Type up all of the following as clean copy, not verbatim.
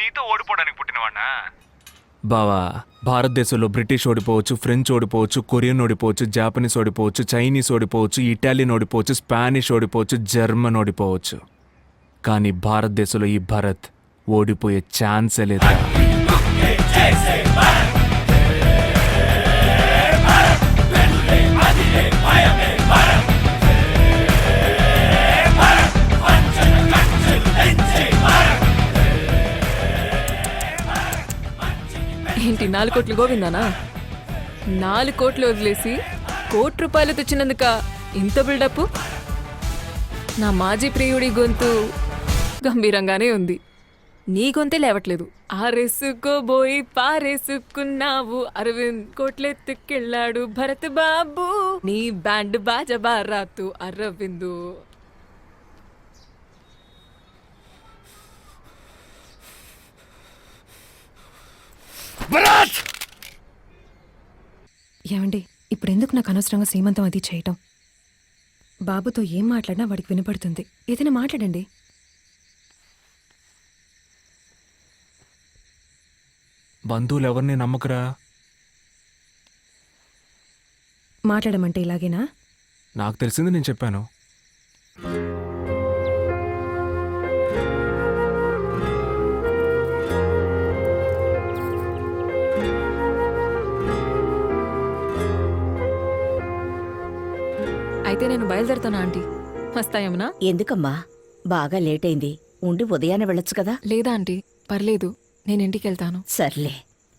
నీతో ఓడిపోవడానికి పుట్టినవాడినా? బావా, భారతదేశంలో బ్రిటిష్ ఓడిపోవచ్చు, ఫ్రెంచ్ ఓడిపోవచ్చు, కొరియన్ ఓడిపోవచ్చు, జాపనీస్ ఓడిపోవచ్చు, చైనీస్ ఓడిపోవచ్చు, ఇటాలియన్ ఓడిపోవచ్చు, స్పానిష్ ఓడిపోవచ్చు, జర్మన్ ఓడిపోవచ్చు. కానీ భారతదేశంలో ఈ భరత్ ఓడిపోయే ఛాన్సే లేదు. ఏంటి 4 కోట్లు గోవిందానా? 4 కోట్లు వదిలేసి 1 కోటి రూపాయలు తెచ్చినందుక ఇంత బిల్డప్? నా మాజీ ప్రియుడి గొంతు గంభీరంగానే ఉంది, నీ గొంతే లేవట్లేదు. ఆరేసుకోబోయి పారేసుకున్నావు, అరవింద్ కోట్లెత్తుకెళ్ళాడు భరత్ బాబు, నీ బ్యాండ్ బాజ బారాతు అరవిందు. ఏమండి, ఇప్పుడు ఎందుకు నాకు అనవసరంగా శ్రీమంతం అది చేయటం? బాబుతో ఏం మాట్లాడినా వాడికి వినపడుతుంది. ఏదైనా మాట్లాడండి. బంధువులు ఎవరిని నమ్మకరా? మాట్లాడమంటే ఇలాగేనా? నాకు తెలిసింది నేను చెప్పాను. అయితే నేను బయలుదేరుతానా ఆంటీ? వస్తాయమ్మనా? ఎందుకమ్మా, బాగా లేట్ అయింది. ఉండి ఉదయాన్నే వెళ్ళొచ్చు కదా. లేదా ఆంటీ, పర్లేదు, నేను ఇంటికి వెళ్తాను. సర్లే,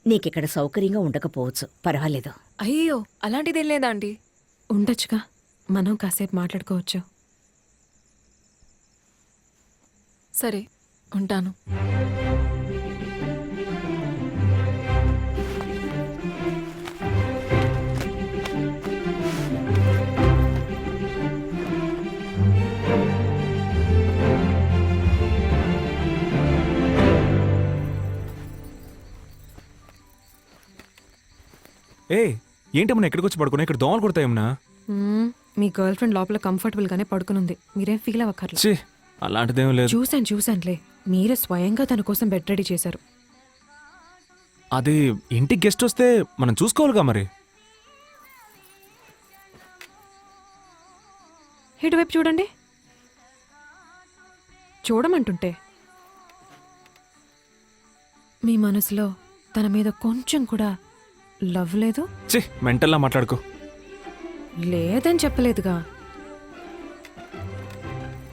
నీకిక్కడ సౌకర్యంగా ఉండకపోవచ్చు, పర్వాలేదు. అయ్యో, అలాంటిదేం లేదా ఆంటీ. ఉండొచ్చుగా, మనం కాసేపు మాట్లాడుకోవచ్చు. సరే, ఉంటాను. ఏ ఏంటమ్మా ఎక్కడికి వచ్చి పడుకున్నా? ఇక్కడ దోమలు కొడతాయమ్మనా? మీ గర్ల్ ఫ్రెండ్ లోపల కంఫర్టబుల్ గానే పడుకునుంది, మీరేం ఫీల్ అవ్వక్కర్లేదు. ఛీ, అలాంటిదేం లేదు. చూశానులే, మీరే స్వయంగా తన కోసం బెడ్ రెడీ చేశారు. అది ఇంటికి గెస్ట్ వస్తే మనం చూసుకోవాలిగా మరి. ఇటువైపు చూడండి. చూడమంటుంటే మీ మనసులో తన మీద కొంచెం కూడా లవ్ లేదు? ఛీ, మెంటల్లా మాట్లాడుకో. లేదని చెప్పలేదుగా.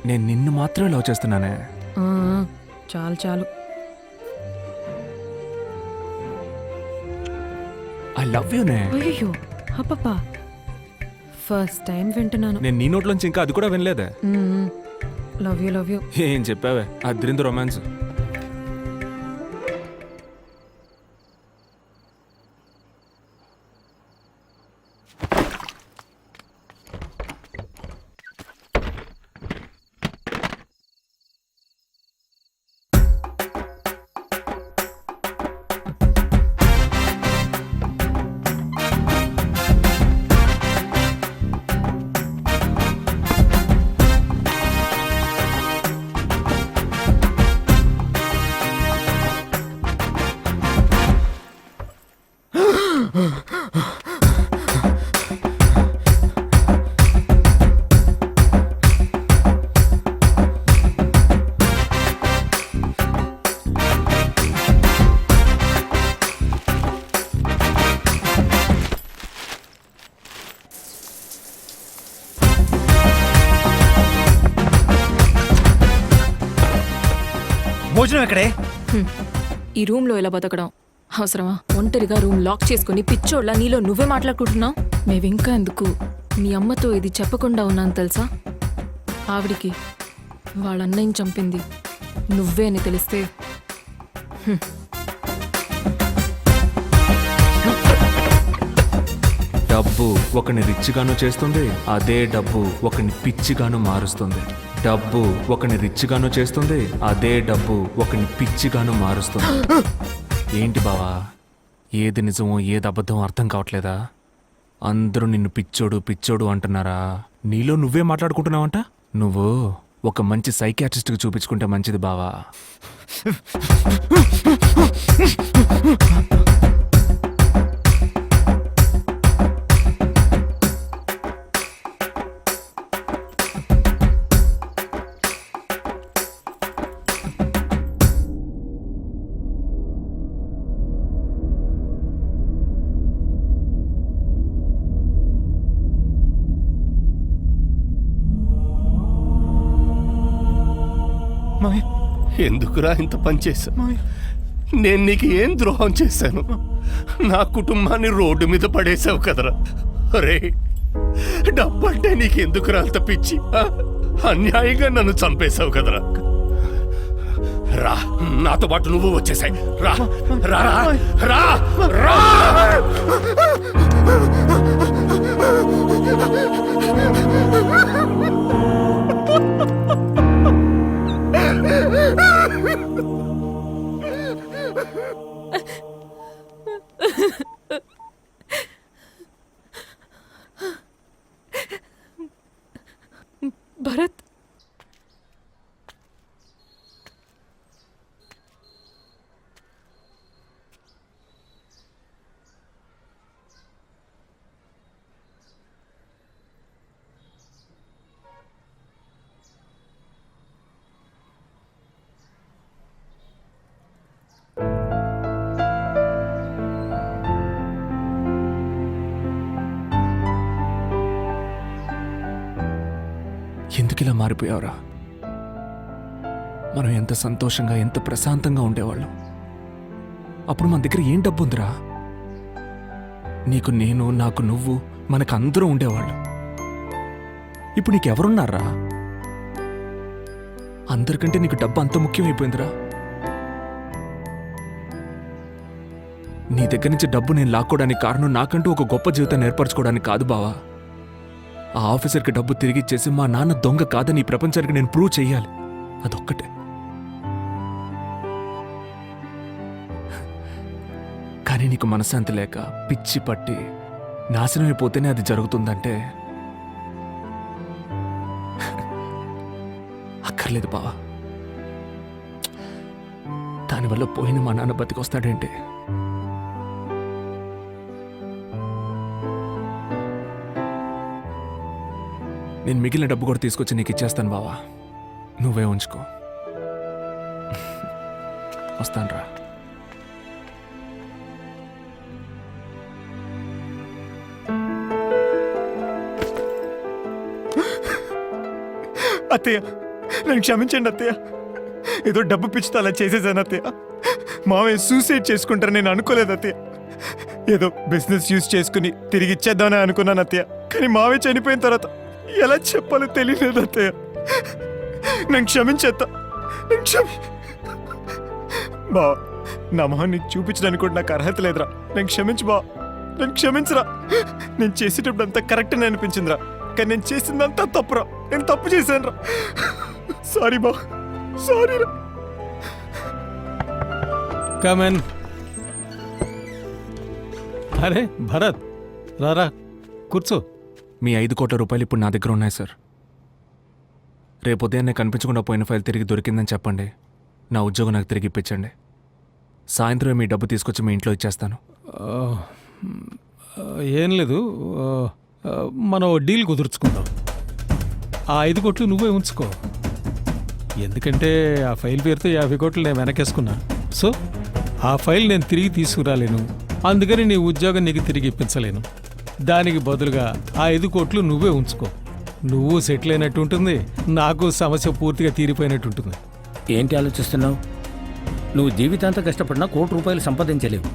నేను నిన్ను మాత్రమే లవ్ చేస్తున్నానే. ఆ, చాలు. ఐ లవ్ యూనే. అయ్యో, అప్పప్పా, ఫస్ట్ టైం వింటున్నాను. నేను నీ నోట్లోంచి ఇంకా అది కూడా వినలేదే. Love you. ఏం చెప్పావే, అద్రింది రొమాన్స్. భోజనం ఎక్కడే? ఈ రూమ్లో ఇలా బతకడం అవసరమా? ఒంటరిగా రూమ్ లాక్ చేసుకుని పిచ్చోళ్ళ నీలో నువ్వే మాట్లాడుకుంటున్నావు. మేవింకా ఎందుకు మీ అమ్మతో ఇది చెప్పకుండా ఉన్నాను తెలుసా? ఆవిడికి వాళ్ళ అన్నయ్యని చంపింది నువ్వే అని తెలిస్తే డబ్బు ఒకని రిచ్గాను చేస్తుంది, అదే డబ్బు ఒకని పిచ్చిగాను మారుస్తుంది. డబ్బు ఒకని రిచ్గాను చేస్తుంది, అదే డబ్బు ఒకని పిచ్చిగాను మారుస్తుంది. ఏంటి బావా, ఏది నిజమో ఏది అబద్ధం అర్థం కావట్లేదా? అందరూ నిన్ను పిచ్చోడు అంటున్నారా? నీలో నువ్వే మాట్లాడుకుంటున్నావంట. నువ్వు ఒక మంచి సైకియాట్రిస్ట్కి చూపించుకుంటే మంచిది బావా. మావయ్య, ఎందుకురా ఇంత పని చేశా? మావయ్య, నేను నీకు ఏం ద్రోహం చేశాను? నా కుటుంబాన్ని రోడ్డు మీద పడేసావు కదరా. అరే, డబ్బంటే నీకెందుకురా అంత పిచ్చి? ఆ? అన్యాయంగా నన్ను చంపేశావు కదరా. రా, నాతో పాటు నువ్వు వచ్చేసాయి. రా రా రా రా. భరత్, ఎందుకు ఇలా మారిపోయావురా? మనం ఎంత సంతోషంగా, ఎంత ప్రశాంతంగా ఉండేవాళ్ళం. అప్పుడు మన దగ్గర ఏం డబ్బు ఉందిరా? నీకు నేను, నాకు నువ్వు, మనకు అందరూ ఉండేవాళ్ళు. ఇప్పుడు నీకెవరున్నారా? అందరికంటే నీకు డబ్బు అంత ముఖ్యమైపోయిందిరా. నీ దగ్గర నుంచి డబ్బు నేను లాక్కోవడానికి కారణం నాకంటూ ఒక గొప్ప జీవితాన్ని ఏర్పరచుకోవడానికి కాదు బావా. ఆ ఆఫీసర్కి డబ్బు తిరిగి ఇచ్చేసి మా నాన్న దొంగ కాదని ఈ ప్రపంచానికి నేను ప్రూవ్ చెయ్యాలి. అదొక్కటే. కానీ నీకు మనశ్శాంతి లేక, పిచ్చి పట్టి నాశనం అయిపోతేనే అది జరుగుతుందంటే అక్కర్లేదు బావా. దానివల్ల పోయిన మా నాన్న బతికొస్తాడేంటి? నేను మిగిలిన డబ్బు కూడా తీసుకొచ్చి నీకు ఇచ్చేస్తాను బావా. నువ్వే ఉంచుకో. వస్తానురా. అత్తయ్య, నన్ను క్షమించండి అత్తయ్య. ఏదో డబ్బు పిచ్చితో అలా చేసేసాను అత్తయ్య. మావయ్య సూసైడ్ చేసుకుంటారని నేను అనుకోలేదు అత్తయ్య. ఏదో బిజినెస్ యూజ్ చేసుకుని తిరిగి ఇచ్చేద్దామని అనుకున్నాను అత్తయ్య. కానీ మావయ్య చనిపోయిన తర్వాత ఎలా చెప్పాలో తెలియలేదు అత్తయ్య. నన్ను క్షమించేత్తా. బావ, నా మొహం నీకు చూపించడానికి కూడా నాకు అర్హత లేదురా. నన్ను క్షమించు బావ, నన్ను క్షమించరా. నేను చేసేటప్పుడు అంతా కరెక్ట్ అని అనిపించిందిరా, కానీ నేను చేసిందంతా తప్పురా. నేను తప్పు చేశాను రా. సారీ బా, సారీ రా. కమన్. అరే భరత్, రారా కూర్చో. మీ 5 కోట్ల రూపాయలు ఇప్పుడు నా దగ్గర ఉన్నాయి సార్. రేపు ఉదయాన్నే కనిపించకుండా పోయిన ఫైల్ తిరిగి దొరికిందని చెప్పండి. నా ఉద్యోగం నాకు తిరిగి ఇప్పించండి. సాయంత్రం మీ డబ్బు తీసుకొచ్చి మీ ఇంట్లో ఇచ్చేస్తాను. ఏం లేదు, మనం ఓ డీల్ కుదుర్చుకుందాం. ఆ 5 కోట్లు నువ్వే ఉంచుకో. ఎందుకంటే ఆ ఫైల్ పేరుతో 50 కోట్లు నేను వెనకేసుకున్నా. సో ఆ ఫైల్ నేను తిరిగి తీసుకురాలేను, అందుకని నీ ఉద్యోగం నీకు తిరిగి ఇప్పించలేను. దానికి బదులుగా ఆ 5 కోట్లు నువ్వే ఉంచుకో. నువ్వు సెటిల్ అయినట్టు ఉంటుంది, నాకు సమస్య పూర్తిగా తీరిపోయినట్టు ఉంటుంది. ఏంటి ఆలోచిస్తున్నావు? నువ్వు జీవితాంతం కష్టపడినా ₹1 సంపాదించలేవు.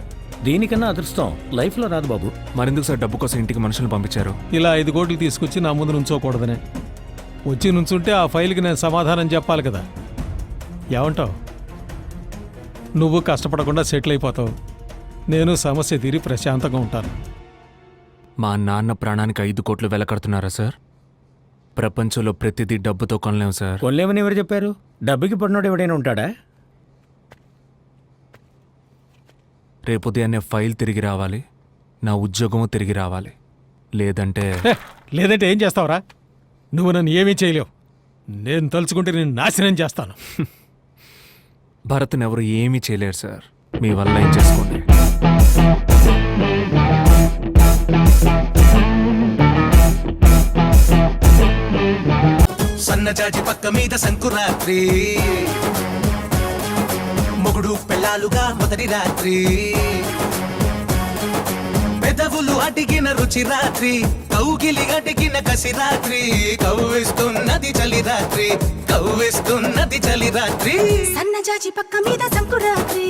దీనికన్నా అదృష్టం లైఫ్లో రాదు బాబు. మరెందుకు సార్ డబ్బు కోసం ఇంటికి మనుషులు పంపించారు? ఇలా 5 కోట్లు తీసుకొచ్చి నా ముందు నుంచోకూడదనే. వచ్చి నుంచుంటే ఆ ఫైల్కి నేను సమాధానం చెప్పాలి కదా. ఏమంటావు? నువ్వు కష్టపడకుండా సెటిల్ అయిపోతావు, నేను సమస్య తీరి ప్రశాంతంగా ఉంటాను. మా నాన్న ప్రాణానికి 5 కోట్లు వెలకడుతున్నారా సార్? ప్రపంచంలో ప్రతిదీ డబ్బుతో కొనలేము సార్. కొనలేమని ఎవరు చెప్పారు? డబ్బుకి పడినోడు ఎవడైనా ఉంటాడా? రేపు ఉదయాన్నే ఫైల్ తిరిగి రావాలి, నా ఉద్యోగము తిరిగి రావాలి. లేదంటే లేదంటే ఏం చేస్తావురా? నువ్వు నన్ను ఏమీ చేయలేవు. నేను తలుచుకుంటే నేను నాశనం చేస్తాను. భరత్ని ఎవరు ఏమీ చేయలేరు సార్. మీ వల్ల ఏం చేసుకోండి. సన్నజాజి పక్క మీద సంకురాత్రి, మొగుడు పెళ్ళాలుగా మొదటి రాత్రి, పెదవులు అడిగిన రుచి రాత్రి, కౌగిలి అడిగిన కసి రాత్రి, కవ్విస్తున్నది చలి రాత్రి, కవ్విస్తున్నది చలి రాత్రి. సన్నజాజి పక్క మీద సంకురాత్రి